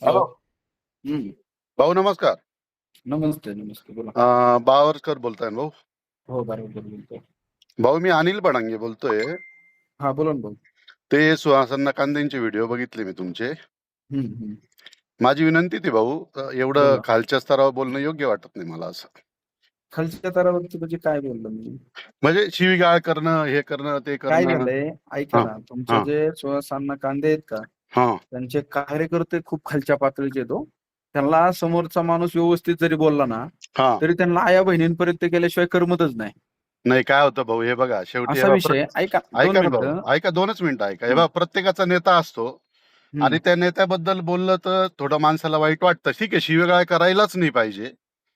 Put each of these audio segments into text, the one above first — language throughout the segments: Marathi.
हॅलो. हॅलो. हम्म. भाऊ नमस्कार. नमस्ते नमस्ते बोला. बावरकर बोलताय ना भाऊ? हो बरोबर बोलतोय. भाऊ मी अनिल बडांगे बोलतोय. हा बोला ना भाऊ. ते सुहासांना कांदेंचे व्हिडिओ बघितले मी तुमचे. हम्म. माझी विनंती ती भाऊ, एवढं बोला. खालच्या स्तरावर बोलणं योग्य वाटत नाही मला. असं खालच्या स्तरावरती म्हणजे काय बोललो मी? म्हणजे शिवीगाळ करणं, हे करणं, ते काय करणं. झालंय ऐका हा ना, तुमचं हा जे सुहासांना कांदे आहेत का, हा त्यांचे कार्यकर्ते खूप खालच्या पातळीचे आहेत हो. त्यांना समोरचा माणूस व्यवस्थित जरी बोलला ना, हा तरी त्यांना आया बहिणींपर्यंत गेल्याशिवाय करमतच नाही. नाही, काय होतं भाऊ, हे बघा शेवटी असा विषय ऐका, 2 ऐका ना भाऊ, मिनिटं. ऐका, 2च मिनिटं ऐका. हे हं, बघा, प्रत्येकाचा नेता असतो हं. आणि त्या नेत्याबद्दल बोललं तर थोडं माणसाला वाईट वाटतं. ठीक आहे, शिवीगाळ करायलाच नाही पाहिजे,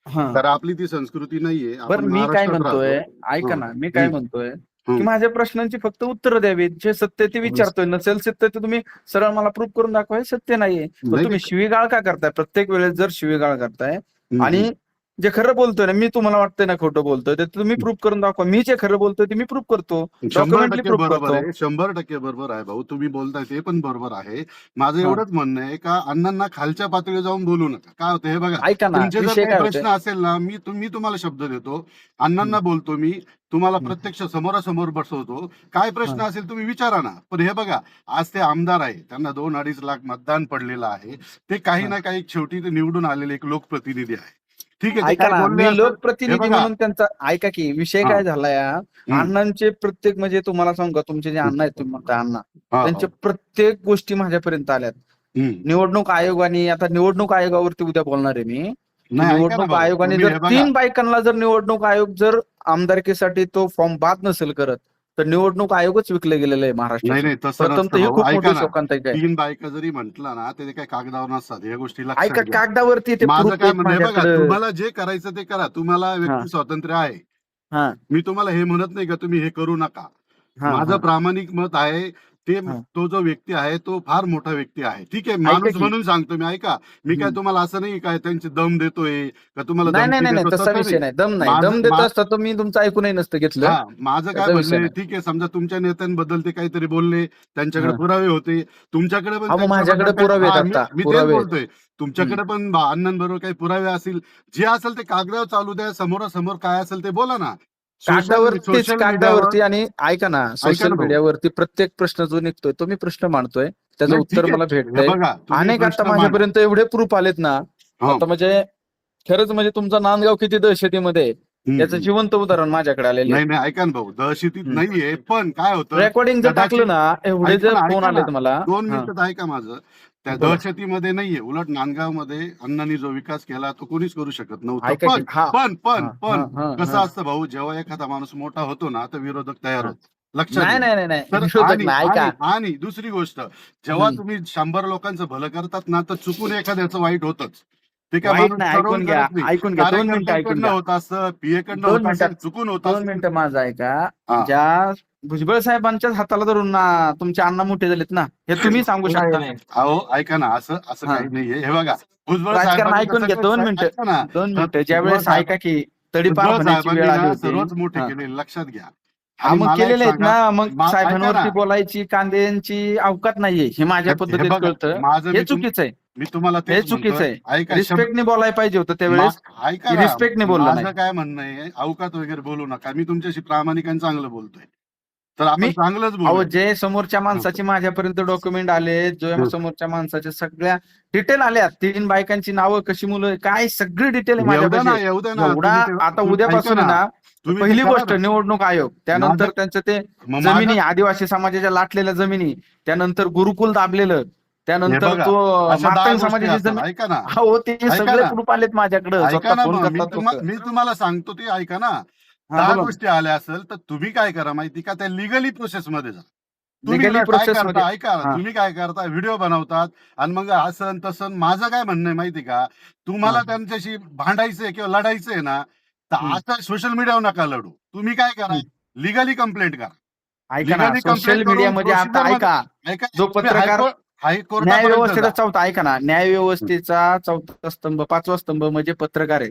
हां. तर आपली ती संस्कृती नाहीये. आपण बरं मी काय महाराष्ट्रात राहतो. म्हणतोय, ऐका हं, ना, मी काय हं, म्हणतोय, की हं. माझ्या प्रश्नांची फक्त उत्तरं द्यावीत. जे सत्य ते विचारतोय. नसेल सत्य ते तुम्ही सरळ मला प्रूव्ह करून दाखवा हे सत्य नाहीये. पण नाही, तुम्ही नाही. शिवीगाळ का करताय? प्रत्येक वेळेस जर शिवीगाळ करताय हं, हं. आणि जे खरं बोलतोय ना, मी तुम्हाला वाटतंय ना खोटं बोलतोय, ते तुम्ही प्रूव्ह करून दाखवा. मी जे खरं बोलतोय ते मी प्रूव्ह करतो. डॉक्युमेंटली 100% प्रूव्ह बरोबर करतो. आहे. 100% बरोबर आहे भाऊ. तुम्ही बोलताय ते पण बरोबर आहे. माझं हां. एवढंच म्हणणं आहे का अण्णांना खालच्या पातळीवर जाऊन बोलू नका. काय होतं हे बघा, ऐका ना, तुमचे जर विषय काही काय होतोय. प्रश्न असेल ना, मी तुम्हाला शब्द देतो. हं, अण्णांना बोलतो मी. तुम्हाला हं. प्रत्यक्ष समोरासमोर बसवतो. काय प्रश्न हां. असेल तुम्ही विचारा ना. पण हे बघा, आज ते आमदार आहे. त्यांना 2-2.5 लाख मतदान पडलेलं आहे. ते काही हां. ना काही शेवटी ते निवडून आलेले एक लोकप्रतिनिधी आहे. ठीक आहे, ते ऐका काय ना, बोलले मी असेल हे लोकप्रतिनिधी बघा. म्हणून त्यांचा ऐका की विषय हां. काय झालाय हा, हं, अण्णांचे प्रत्येक म्हणजे तुम्हाला सांगू का, तुमचे जे हं. अण्णा आहेत, तुम्ही म्हणता अण्णा, हां, त्यांच्या हां. प्रत्येक गोष्टी माझ्यापर्यंत आल्यात. हं. निवडणूक आयोगाने आता निवडणूक आयोगावरती उद्या बोलणार आहे मी, की नाही, ऐका ना निवडणूक भाऊ, आयोगाने तुम्ही जर हे बघा. 3 बायकांना जर निवडणूक आयोग जर आमदारकीसाठी तो फॉर्म बाद नसेल करत, तर निवडणूक आयोगच विकलं गेलेलं आहे नाही, महाराष्ट्राचं. नाही, तसं प्रथम तर नसतं ही भाऊ. खूप ऐका मोठी ना, शोकांतिका आहे. 3 बायका जरी म्हटलं ना, ते काही कागदावर नसतात. ह्या गोष्टी ऐका लक्षात घ्या. कागदावरती ते माझं प्रूफ काय आहेत म्हणणं आहे बघा, माझ्याकडं. तुम्हाला जे करायचं ते करा. तुम्हाला हां, व्यक्ती स्वातंत्र्य आहे. हां, मी तुम्हाला हे म्हणत नाही का तुम्ही हे करू नका. हां, माझं हां, प्रामाणिक मत आहे, हां. तो जो व्यक्ती आहे तो फार मोठा व्यक्ती आहे. ठीक आहे, ऐका माणूस की. म्हणून सांगतो मी, ऐका. मी काय हं. तुम्हाला असं नाही काय त्यांची दम देतोय, का तुम्हाला नाही, नाही, धमकी नाही, नाही. देतो, तसा तसं विषय नाही. नाही. दम नाही. दम माझं देत असता तर मी तुमचं ऐकूनही नसतं घेतलं. माझं काय त्याचा म्हणणं विषय आहे, नाही. ठीक आहे, समजा तुमच्या नेत्यांबद्दल ते काहीतरी बोलले, त्यांच्याकडे हां. पुरावे होते. तुमच्याकडे पण हां, मग त्यांच्याबद्दल माझ्याकडे काही पुरावे आहेत हां, मी आता. मी तेच पुरावे आहेत. बोलतोय. हं. तुमच्याकडे पण अण्णांबरोबर काही पुरावे असतील. जे असेल ते कागदावर चालू द्या. समोरासमोर काय असेल ते बोला ना. सोशल कागदावरतीच सोशल मीडियावर कागदावरती आणि ऐका ना, ऐका सोशल ना भाऊ. मीडियावरती प्रत्येक प्रश्न जो निघतोय, तो मी प्रश्न मांडतोय. त्याचं नाही, उत्तर ठीक मला आहे. हे भेटतंय. बघा, तुम्ही अनेक आता प्रश्न मांडा. माझ्यापर्यंत एवढे प्रूफ आलेत ना, हां. आता म्हणजे खरंच म्हणजे तुमचा नांदगाव किती दहशतीमध्ये आहे, हं, याचं हं. जिवंत उदाहरण माझ्याकडे आलेले नाही, आहेत. नाही, ऐका ना भाऊ, दहशतीत हं. नाहीये. पण काय होतं, रेकॉर्डिंग जर टाकलं कदाचित ना, एवढे ऐका जर ना, फोन ऐका ना. आलेत मला. 2 हां, मिनिटात ऐका माझं. त्या बोला. दहशतीमध्ये नाहीये. उलट नांदगावमध्ये अण्णांनी जो विकास केला तो कोणीच करू शकत नव्हतं. ऐका की हां, हां, पण हां, हां, कसं हां, असतं भाऊ, जेव्हा एखादा माणूस मोठा होतो ना, तर विरोधक तयार हां. होतात. लक्षात नाही, घ्या. नाही, नाही, नाही. तर विरोधक आणि नाही. आणि ऐका. आणि दुसरी गोष्ट, जेव्हा हं. तुम्ही 100 लोकांचं भलं करतात ना, तर चुकून एखाद्याचं वाईट होतच. ते काय वाईट माणूस नाही. ठरवून ऐकून घ्या, करत नाही. ऐकून घ्या. 2 मिनिटं ऐकून कार्यकर्त्यांकडनं घ्या. होत असतं, पीएकडनं 2 होत मिनिटात असेल, चुकून होत 2 असेल. मिनिटं माझं ऐका. हां. ज्या भुजबळ साहेबांच्याच हाताला धरून ना तुमचे अण्णा मोठे झालेत ना, हे तुम्ही सांगू नाही, शकता. नाही. अहो, ऐका ना, असं असं हां. काही नाहीये. हे बघा, भुजबळ राजकारण साहेबांनी तर ऐकून घ्या. सगळे 2 मिनिटं, ऐका ना, 2 तर मिनिटं. ज्यावेळेस ऐका की तडीपार भुजबळ होण्याची वेळ साहेबांनी आली ना होती. सर्वच मोठे हां. केले, लक्षात घ्या. हां, आणि मग मला एक केलेले आहेत सांगा, ना, मग ऐका ना, साहेबांवरती बोलायची, कांद्यांची अवकात नाहीये. हे माझ्या हे पद्धतीत बघा, कळतं. माझं हे चुकीचं आहे. मी तुम्हाला हे तेच चुकीचं म्हणतोय. आहे. ऐका रिस्पेक्टने बोलायला पाहिजे होतं मा त्यावेळेस. ऐका ना, रिस्पेक्टने बोलला नाही. माझं काय म्हणणं आहे, अवकात वगैरे बोलू नका. मी तुमच्याशी प्रामाणिक आणि चांगलं बोलतोय. तर मी आपण चांगलंच अहो, बोलूया. जे समोरच्या हं, माणसाचे माझ्यापर्यंत डॉक्युमेंट आले, जो हं. समोरच्या माणसाच्या सगळ्या डिटेल आल्यात. 3 बायकांची नावं, कशी मुलं, काय सगळी डिटेल आहे येऊ द्या माझ्यापाशी ना, आहे. येऊ द्या ना. एवढा आता ऐका उद्यापासून आहे ना, ना, तुम्ही ते पहिली करा गोष्ट ना. निवडणूक आयोग, माझं त्यानंतर त्यांचं ते मग माझं जमिनी, आदिवासी समाजाच्या लाटलेल्या जमिनी, त्यानंतर गुरुकुल दाबलेलं, हे त्यानंतर बघा, तो अशा 10 मातंग गोष्टी समाजाची असतात. जमीन. ऐका ना, हो, ते ऐका सगळे ना, प्रूफ आलेत माझ्याकडं. ऐका स्वतः ना फोन मग करतात लोकं. मी तुम्हाला सांगतो ते ऐका ना. हां, 10 बोला ना. गोष्टी आल्या असेल, तर तुम्ही काय करा माहिती का, त्या लीगली प्रोसेसमध्ये जा. तुम्ही लीगली काय प्रोसेसमध्ये. करता ऐका ना, हां, तुम्ही काय करता, व्हिडिओ बनवतात आणि मग असं तसं. माझं काय म्हणणं आहे माहिती का, तुम्हाला हां. त्यांच्याशी भांडायचंय किंवा लढायचंय ना, तर हं, आता सोशल मीडियावर नका लढू. तुम्ही काय करा, हं. लीगली कंप्लेंट करा. ऐका ना, लीगली सोशल कंप्लेंट करून मीडियामध्ये आता प्रोसिजरमध्ये ऐका, ऐका, जो तुम्ही पत्रकार न्याय हायकोर्टापर्यंत व्यवस्थेचा जा. चौथा ऐका ना, न्याय व्यवस्थेचा 4था स्तंभ, 5वा स्तंभ म्हणजे पत्रकार आहे.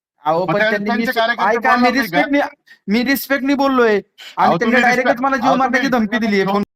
अहो मग पण त्या- त्यांनी त्यांचे कार्यकर्ते ऐका, बोलणार नाही का? मी रिस्पेक्टनी बोललोय आणि अहो, त्यांनी तुम्ही डायरेक्टच respect- मला जीव अहो, मारण्याची तुम्ही- धमकी दिली आहे.